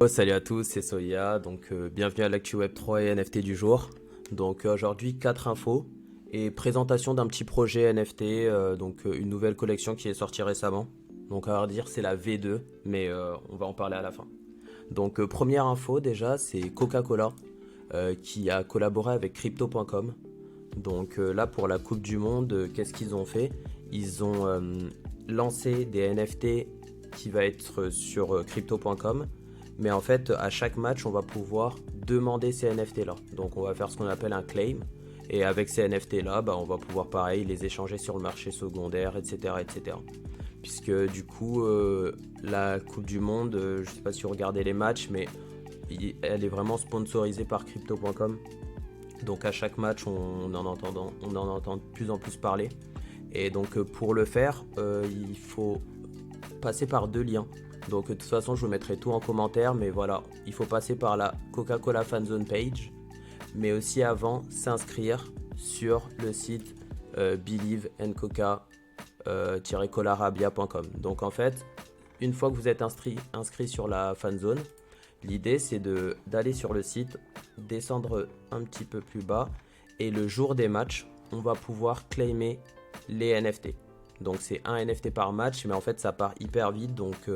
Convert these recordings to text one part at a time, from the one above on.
Salut à tous, c'est Soya, bienvenue à l'actu Web3 et NFT du jour. Aujourd'hui 4 infos et présentation d'un petit projet NFT, une nouvelle collection qui est sortie récemment. Donc à vrai dire c'est la V2, mais on va en parler à la fin. Première info déjà, c'est Coca-Cola qui a collaboré avec Crypto.com. Là pour la Coupe du Monde, qu'est-ce qu'ils ont fait? Ils ont lancé des NFT qui va être sur Crypto.com. Mais en fait, à chaque match, on va pouvoir demander ces NFT-là. Donc, on va faire ce qu'on appelle un claim. Et avec ces NFT-là, on va pouvoir, pareil, les échanger sur le marché secondaire, etc. etc. Puisque du coup, la Coupe du Monde, je ne sais pas si vous regardez les matchs, mais elle est vraiment sponsorisée par Crypto.com. Donc, à chaque match, on en entend de plus en plus parler. Et donc, pour le faire, il faut passer par deux liens. Donc de toute façon je vous mettrai tout en commentaire, mais voilà, il faut passer par la Coca-Cola Fanzone page, mais aussi avant s'inscrire sur le site believe and coca-colarabia.com. Donc en fait, une fois que vous êtes inscrit sur la fanzone, l'idée c'est d'aller sur le site, descendre un petit peu plus bas, et le jour des matchs, on va pouvoir claimer les NFT. Donc c'est un NFT par match, mais en fait ça part hyper vite. Donc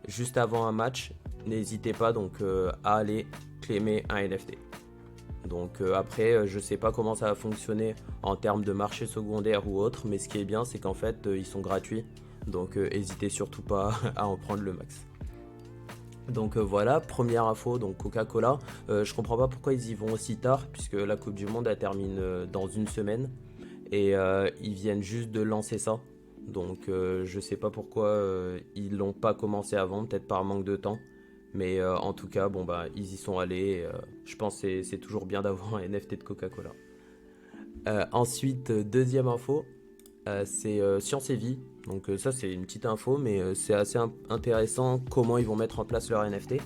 juste avant un match, n'hésitez pas à aller claimer un NFT. Après, je sais pas comment ça va fonctionner en termes de marché secondaire ou autre, mais ce qui est bien, c'est qu'en fait ils sont gratuits. Donc n'hésitez surtout pas à en prendre le max. Voilà, première info, donc Coca-Cola. Je comprends pas pourquoi ils y vont aussi tard, puisque la Coupe du Monde elle termine dans une semaine. Et ils viennent juste de lancer ça. Je sais pas pourquoi ils l'ont pas commencé avant, peut-être par manque de temps. Mais en tout cas, ils y sont allés. Je pense que c'est toujours bien d'avoir un NFT de Coca-Cola. Ensuite, deuxième info, c'est Science et Vie. Ça c'est une petite info, mais c'est assez intéressant comment ils vont mettre en place leur NFT.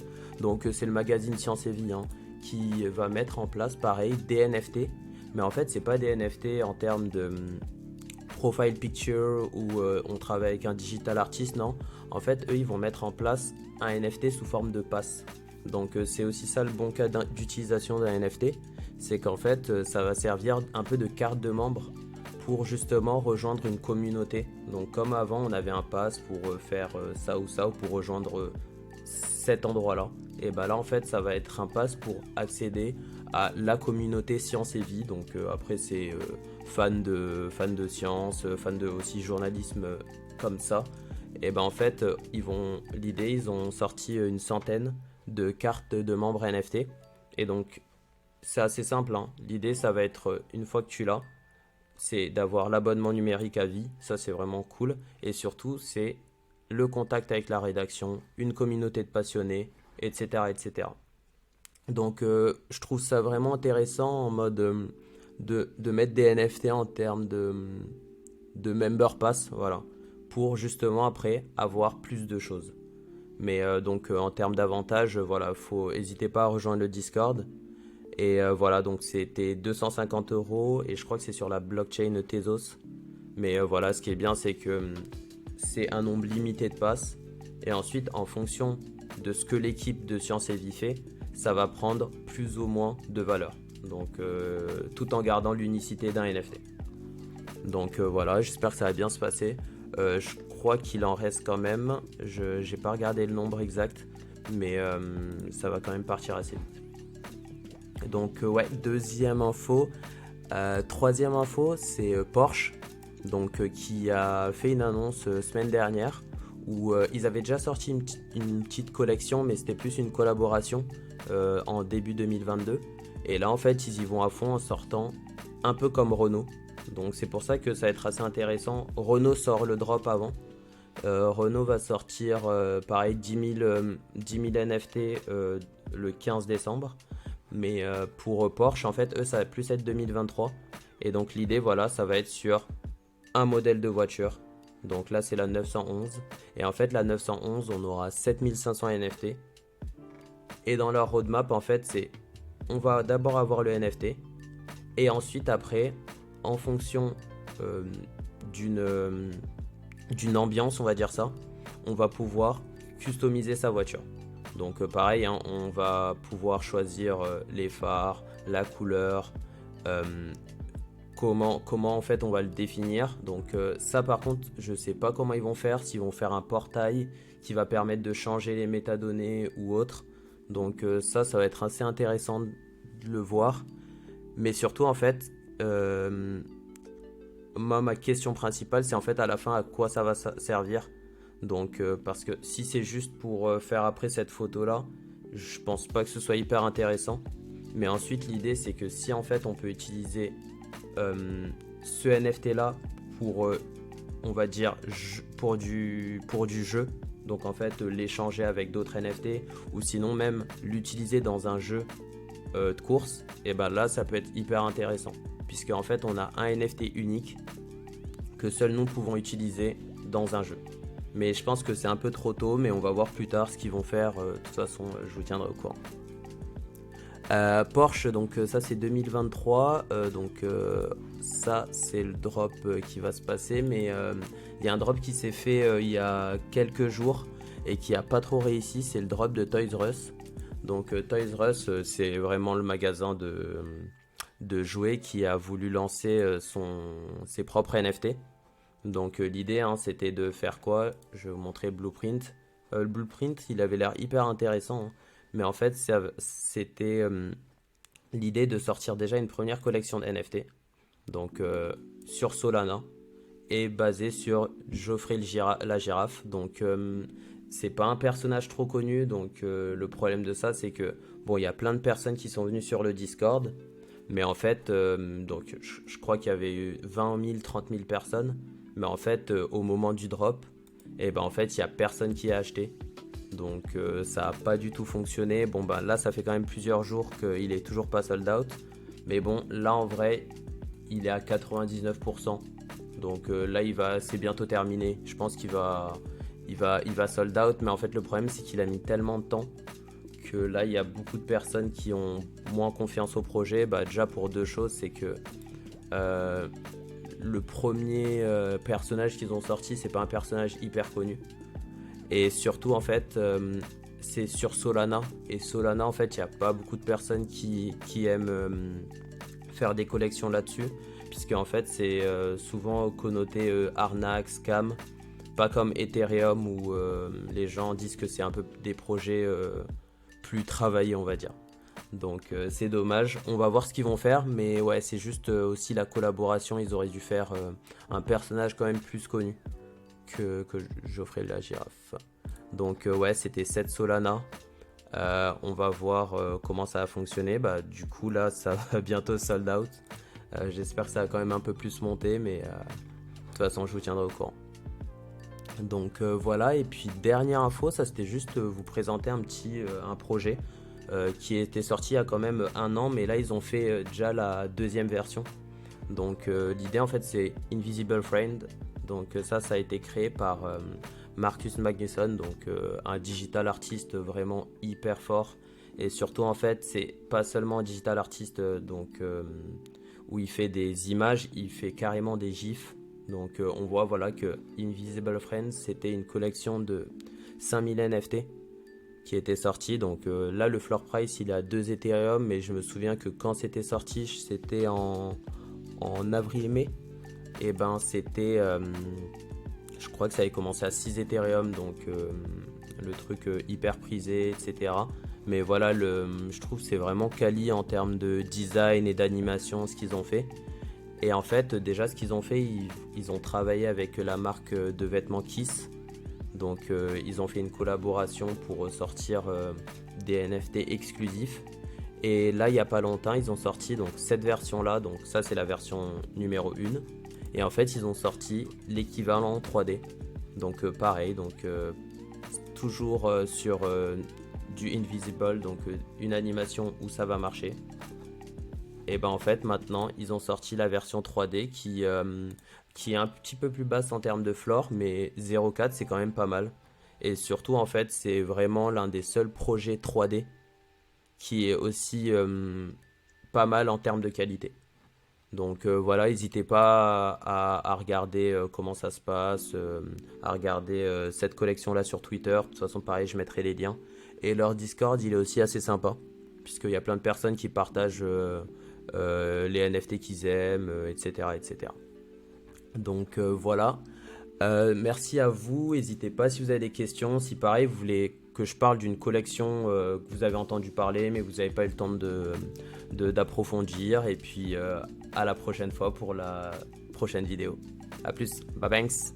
C'est le magazine Science et Vie qui va mettre en place pareil des NFT. Mais en fait c'est pas des NFT en termes de profile picture où on travaille avec un digital artist, non. En fait eux ils vont mettre en place un NFT sous forme de pass. C'est aussi ça le bon cas d'utilisation d'un NFT. C'est qu'en fait ça va servir un peu de carte de membre pour justement rejoindre une communauté. Donc comme avant on avait un pass pour faire ça ou ça, ou pour rejoindre cet endroit là, et là en fait ça va être un pass pour accéder à la communauté Science et Vie. Après c'est fans de science, fans de aussi journalisme comme ça. Et en fait ils ont sorti une centaine de cartes de membres NFT. Et donc c'est assez simple, l'idée ça va être une fois que tu l'as, c'est d'avoir l'abonnement numérique à vie, ça c'est vraiment cool. Et surtout c'est le contact avec la rédaction, une communauté de passionnés, etc. etc. Je trouve ça vraiment intéressant en mode de mettre des NFT en termes de member pass, voilà, pour justement après avoir plus de choses. Mais en termes d'avantages, voilà, n'hésitez pas à rejoindre le Discord. Et voilà, donc c'était 250 € et je crois que c'est sur la blockchain Tezos. Mais voilà, ce qui est bien, c'est que c'est un nombre limité de passes. Et ensuite, en fonction de ce que l'équipe de Science et Vie fait, ça va prendre plus ou moins de valeur. Tout en gardant l'unicité d'un NFT. Voilà, j'espère que ça va bien se passer. Je crois qu'il en reste quand même. Je n'ai pas regardé le nombre exact, mais ça va quand même partir assez vite. Ouais, deuxième info. Troisième info, c'est Porsche, qui a fait une annonce semaine dernière où ils avaient déjà sorti une petite collection, mais c'était plus une collaboration en début 2022. Et là, en fait, ils y vont à fond en sortant un peu comme Renault. Donc c'est pour ça que ça va être assez intéressant. Renault sort le drop avant. Renault va sortir pareil 10 000 NFT le 15 décembre. Mais pour Porsche, en fait, eux, ça va plus être 2023. Et donc l'idée, voilà, ça va être sur un modèle de voiture. Donc là, c'est la 911. Et en fait, la 911, on aura 7500 NFT. Et dans leur roadmap, en fait, on va d'abord avoir le NFT. Et ensuite, après, en fonction d'une ambiance, on va dire ça, on va pouvoir customiser sa voiture. Donc pareil, hein, on va pouvoir choisir les phares, la couleur, euh, comment en fait on va le définir. Donc ça par contre, je sais pas comment ils vont faire, s'ils vont faire un portail qui va permettre de changer les métadonnées ou autre. Donc ça va être assez intéressant de le voir. Mais surtout en fait, moi ma question principale c'est en fait à la fin à quoi ça va servir. Donc parce que si c'est juste pour faire après cette photo là, je pense pas que ce soit hyper intéressant. Mais ensuite l'idée c'est que si en fait on peut utiliser ce NFT là pour on va dire pour du jeu, donc en fait l'échanger avec d'autres NFT ou sinon même l'utiliser dans un jeu de course, et ben là ça peut être hyper intéressant puisque en fait on a un NFT unique que seuls nous pouvons utiliser dans un jeu. Mais je pense que c'est un peu trop tôt, mais on va voir plus tard ce qu'ils vont faire. De toute façon, je vous tiendrai au courant. Porsche, donc ça c'est 2023, donc ça c'est le drop qui va se passer, mais il y a un drop qui s'est fait il y a quelques jours et qui a pas trop réussi, c'est le drop de Toys R Us. Donc Toys R Us c'est vraiment le magasin de jouets qui a voulu lancer ses propres NFT. Donc l'idée hein, c'était de faire quoi? Je vais vous montrer Blueprint. Le Blueprint il avait l'air hyper intéressant, hein. Mais en fait c'était l'idée de sortir déjà une première collection de NFT. Donc sur Solana et basé sur Geoffrey la girafe. Donc c'est pas un personnage trop connu. Donc le problème de ça c'est que bon il y a plein de personnes qui sont venues sur le Discord. Mais en fait donc je crois qu'il y avait eu 20 000, 30 000 personnes. Mais en fait, au moment du drop, et ben en fait, il n'y a personne qui a acheté. Donc ça n'a pas du tout fonctionné. Bon bah là, ça fait quand même plusieurs jours qu'il est toujours pas sold out. Mais bon, là en vrai, il est à 99%. Donc là, c'est bientôt terminé. Je pense qu'il va sold out. Mais en fait, le problème, c'est qu'il a mis tellement de temps que là, il y a beaucoup de personnes qui ont moins confiance au projet. Bah déjà pour deux choses, c'est que le premier personnage qu'ils ont sorti, c'est pas un personnage hyper connu. Et surtout, en fait, c'est sur Solana. Et Solana, en fait, il n'y a pas beaucoup de personnes qui aiment faire des collections là-dessus. Puisque, en fait, c'est souvent connoté arnaque, scam. Pas comme Ethereum où les gens disent que c'est un peu des projets plus travaillés, on va dire. Donc c'est dommage, on va voir ce qu'ils vont faire, mais ouais c'est juste aussi la collaboration, ils auraient dû faire un personnage quand même plus connu que Geoffrey la girafe. Donc ouais c'était 7 Solana, on va voir comment ça va fonctionner, bah du coup là ça va bientôt sold out, j'espère que ça va quand même un peu plus monter, mais de toute façon je vous tiendrai au courant. Donc voilà, et puis dernière info, ça c'était juste vous présenter un projet qui était sorti il y a quand même un an, mais là ils ont fait déjà la deuxième version. Donc l'idée en fait c'est Invisible Friend. Donc ça a été créé par Marcus Magnusson, donc un digital artiste vraiment hyper fort. Et surtout en fait c'est pas seulement un digital artiste où il fait des images, il fait carrément des gifs. Donc on voit voilà que Invisible Friends c'était une collection de 5000 NFT qui était sorti. Donc là le floor price il est à 2 Ethereum, mais je me souviens que quand c'était sorti, c'était en avril-mai, et ben c'était je crois que ça avait commencé à 6 Ethereum, donc le truc hyper prisé, etc. Mais voilà, je trouve que c'est vraiment quali en termes de design et d'animation ce qu'ils ont fait. Et en fait déjà ce qu'ils ont fait, ils ont travaillé avec la marque de vêtements Kiss. Donc ils ont fait une collaboration pour sortir des NFT exclusifs. Et là il n'y a pas longtemps ils ont sorti donc cette version là, donc ça c'est la version numéro 1. Et en fait ils ont sorti l'équivalent 3D. Donc pareil, donc toujours sur du Invisible, donc une animation où ça va marcher. Et ben en fait maintenant ils ont sorti la version 3D qui est un petit peu plus basse en termes de floor, mais 0,4 c'est quand même pas mal. Et surtout en fait c'est vraiment l'un des seuls projets 3D qui est aussi pas mal en termes de qualité. Donc voilà, n'hésitez pas à regarder comment ça se passe, à regarder cette collection là sur Twitter. De toute façon pareil je mettrai les liens. Et leur Discord, il est aussi assez sympa, puisqu'il y a plein de personnes qui partagent les NFT qu'ils aiment, etc., etc. Donc voilà. Merci à vous. N'hésitez pas si vous avez des questions. Si pareil, vous voulez que je parle d'une collection que vous avez entendu parler, mais vous n'avez pas eu le temps d'approfondir. Et puis à la prochaine fois pour la prochaine vidéo. A plus. Bye, thanks.